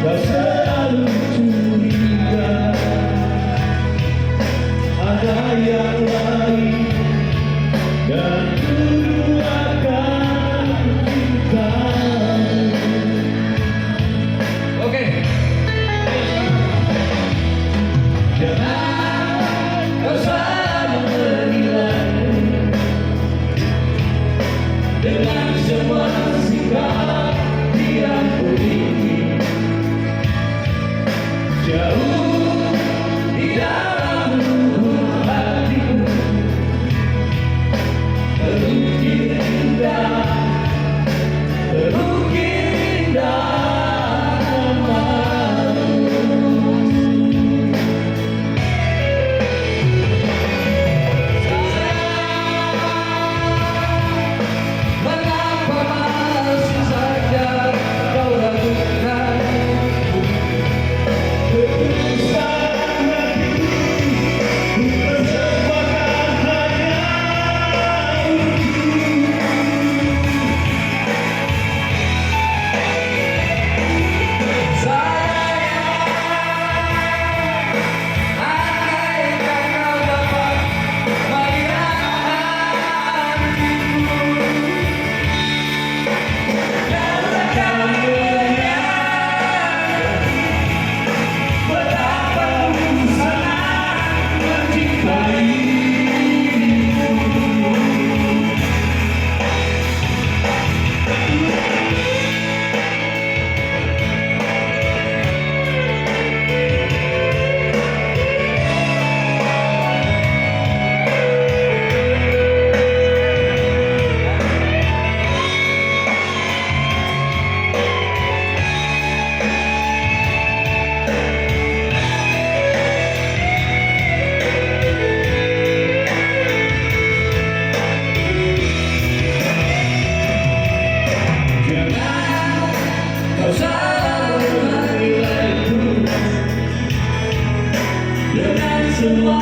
kau selalu curiga ada yang lain dan duakan kita. Oke. Jangan kau selalu menilai dengan semua sikap yang memiliki. Jauh di dalam lubuk hatiku terukir indah, terukir indah namamu. Mengapa masih saja kau ragukan? Ketulusan hatiku ku persembahkan hanya untukmu. Andaikan kau dapat melihat hatiku, Katakan betapa ku sangat mencintaimu. Jangan kau selalu menilaiku dengan semua